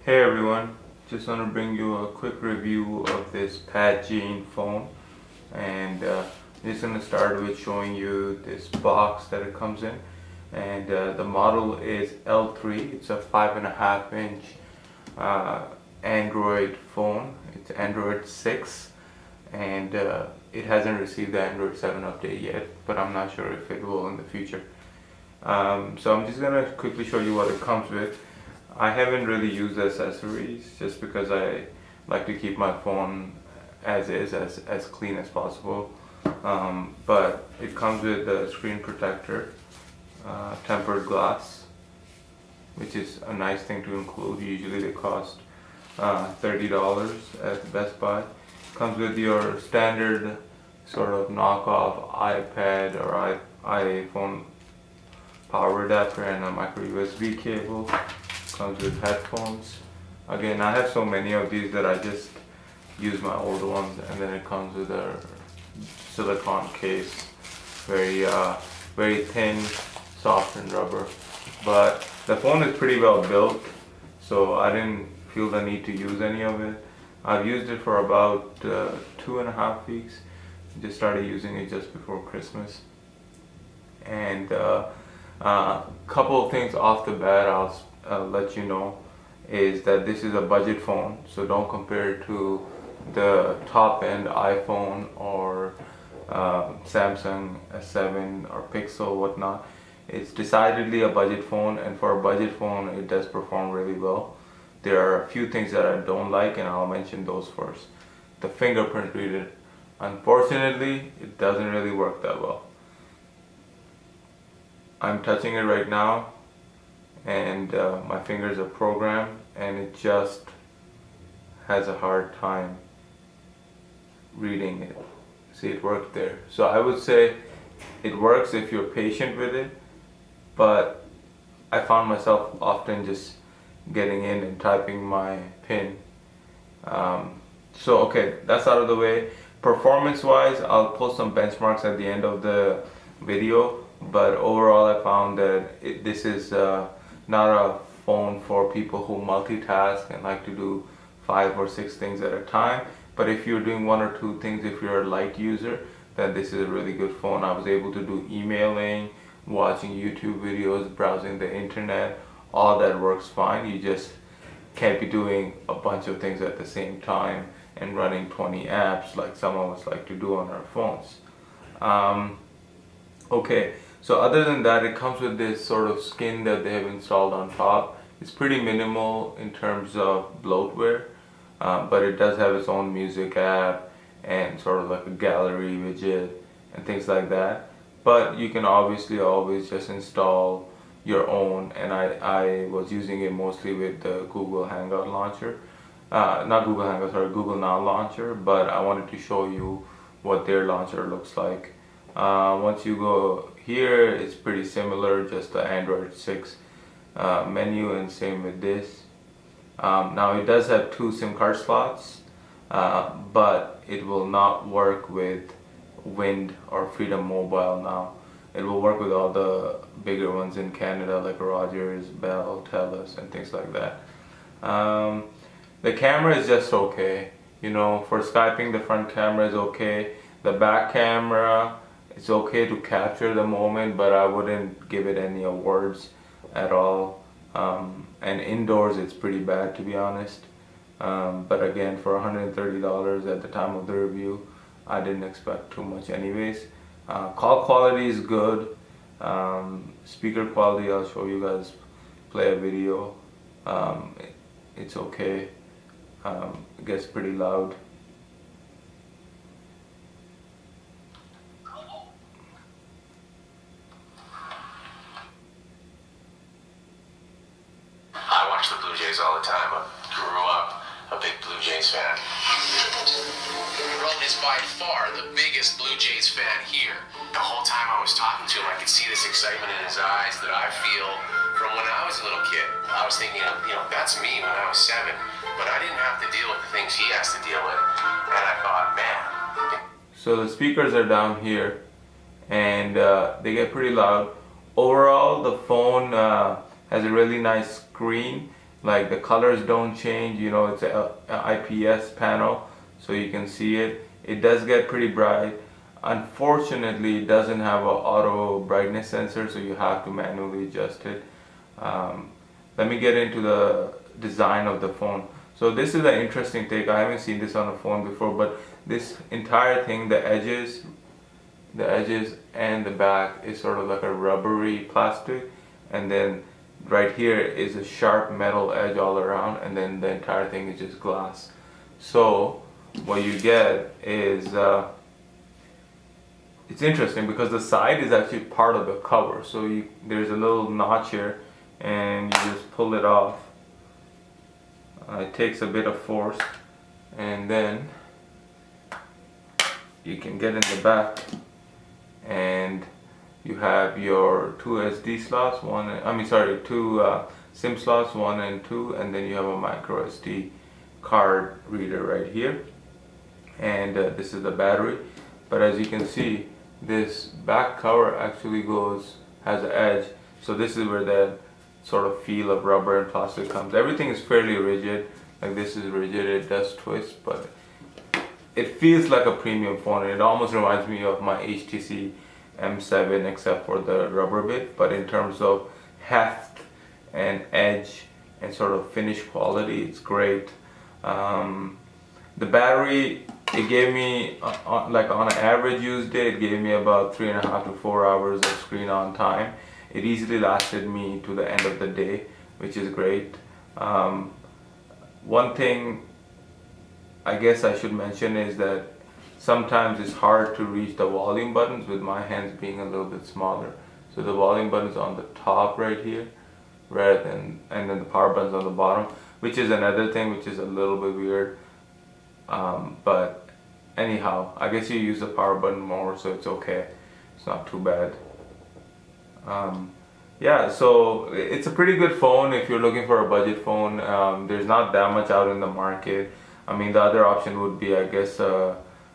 Hey everyone, just want to bring you a quick review of this Padgene phone, and I'm just going to start with showing you this box that it comes in. And the model is L3. It's a 5.5-inch Android phone. It's Android 6, and it hasn't received the Android 7 update yet, but I'm not sure if it will in the future. So I'm just going to quickly show you what it comes with. I haven't really used accessories just because I like to keep my phone as is, as clean as possible. But it comes with the screen protector, tempered glass, which is a nice thing to include. Usually they cost $30 at Best Buy. Comes with your standard sort of knockoff iPad or iPhone power adapter and a micro USB cable. Comes with headphones. Again, I have so many of these that I just use my old ones, and then it comes with a silicone case, very thin, soft and rubber. But the phone is pretty well built, so I didn't feel the need to use any of it. I've used it for about 2.5 weeks. Just started using it just before Christmas. And couple of things off the bat I'll let you know is that this is a budget phone, so don't compare it to the top-end iPhone or Samsung S7 or Pixel, whatnot. It's decidedly a budget phone, and for a budget phone it does perform really well. There are a few things that I don't like, and I'll mention those first. The fingerprint reader, unfortunately, it doesn't really work that well. I'm touching it right now, and my fingers are programmed, and it just has a hard time reading it. See, it worked there. So I would say it works if you're patient with it, but I found myself often just getting in and typing my PIN. So okay, that's out of the way. Performance wise, I'll post some benchmarks at the end of the video, but overall I found that this is not a phone for people who multitask and like to do 5 or 6 things at a time. But if you're doing 1 or 2 things, if you're a light user, then this is a really good phone. I was able to do emailing, watching YouTube videos, browsing the internet. All that works fine. You just can't be doing a bunch of things at the same time and running 20 apps like some of us like to do on our phones. Okay. So other than that, it comes with this sort of skin that they have installed on top. It's pretty minimal in terms of bloatware, but it does have its own music app and sort of like a gallery widget and things like that. But you can obviously always just install your own, and I was using it mostly with the Google Hangout launcher. Not Google Hangout, sorry, Google Now launcher, but I wanted to show you what their launcher looks like. Once you go here, it's pretty similar, just the Android 6 menu, and same with this. Now it does have 2 SIM card slots, but it will not work with Wind or Freedom Mobile now. It will work with all the bigger ones in Canada like Rogers, Bell, Telus and things like that. The camera is just okay. You know, for Skyping the front camera is okay. The back camera, it's okay to capture the moment, but I wouldn't give it any awards at all. And indoors it's pretty bad, to be honest. But again, for $130 at the time of the review, I didn't expect too much anyways. Call quality is good. Speaker quality, I'll show you guys, play a video. It's okay. It gets pretty loud. The Blue Jays all the time. I grew up a big Blue Jays fan. Ron is by far the biggest Blue Jays fan here. The whole time I was talking to him, I could see this excitement in his eyes that I feel from when I was a little kid. I was thinking, you know, that's me when I was 7, but I didn't have to deal with the things he has to deal with. And I thought, man. So the speakers are down here, and they get pretty loud. Overall, the phone has a really nice screen. Like the colors don't change, you know, it's a IPS panel, so you can see it. It does get pretty bright. Unfortunately, it doesn't have an auto brightness sensor, so you have to manually adjust it. Let me get into the design of the phone. So this is an interesting take. I haven't seen this on a phone before, but this entire thing, the edges and the back is sort of like a rubbery plastic, and then right here is a sharp metal edge all around, and then the entire thing is just glass. So what you get is it's interesting because the side is actually part of the cover. So there's a little notch here, and you just pull it off. It takes a bit of force, and then you can get in the back, and you have your two SD slots, two SIM slots, 1 and 2, and then you have a micro SD card reader right here, and this is the battery. But as you can see, this back cover actually has an edge, so this is where that sort of feel of rubber and plastic comes. Everything is fairly rigid, like this is rigid, it does twist, but it feels like a premium phone. It almost reminds me of my HTC M7 except for the rubber bit, but in terms of heft and edge and sort of finish quality, it's great. The battery, it gave me, like on an average used day, it gave me about 3.5 to 4 hours of screen on time. It easily lasted me to the end of the day, which is great. One thing I guess I should mention is that sometimes it's hard to reach the volume buttons with my hands being a little bit smaller. So the volume button is on the top right here, and then the power button's on the bottom, which is another thing which is a little bit weird. But anyhow, I guess you use the power button more, so it's okay. It's not too bad. Yeah, so it's a pretty good phone if you're looking for a budget phone. There's not that much out in the market. I mean, the other option would be, I guess,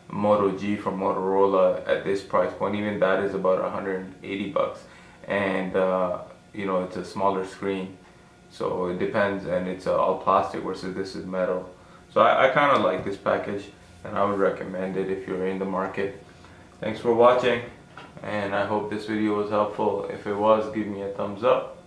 Moto G from Motorola at this price point. Even that is about 180 bucks, and you know, it's a smaller screen, so it depends, and it's all plastic versus this is metal. So I kind of like this package, and I would recommend it if you're in the market. Thanks for watching, and I hope this video was helpful. If it was, give me a thumbs up.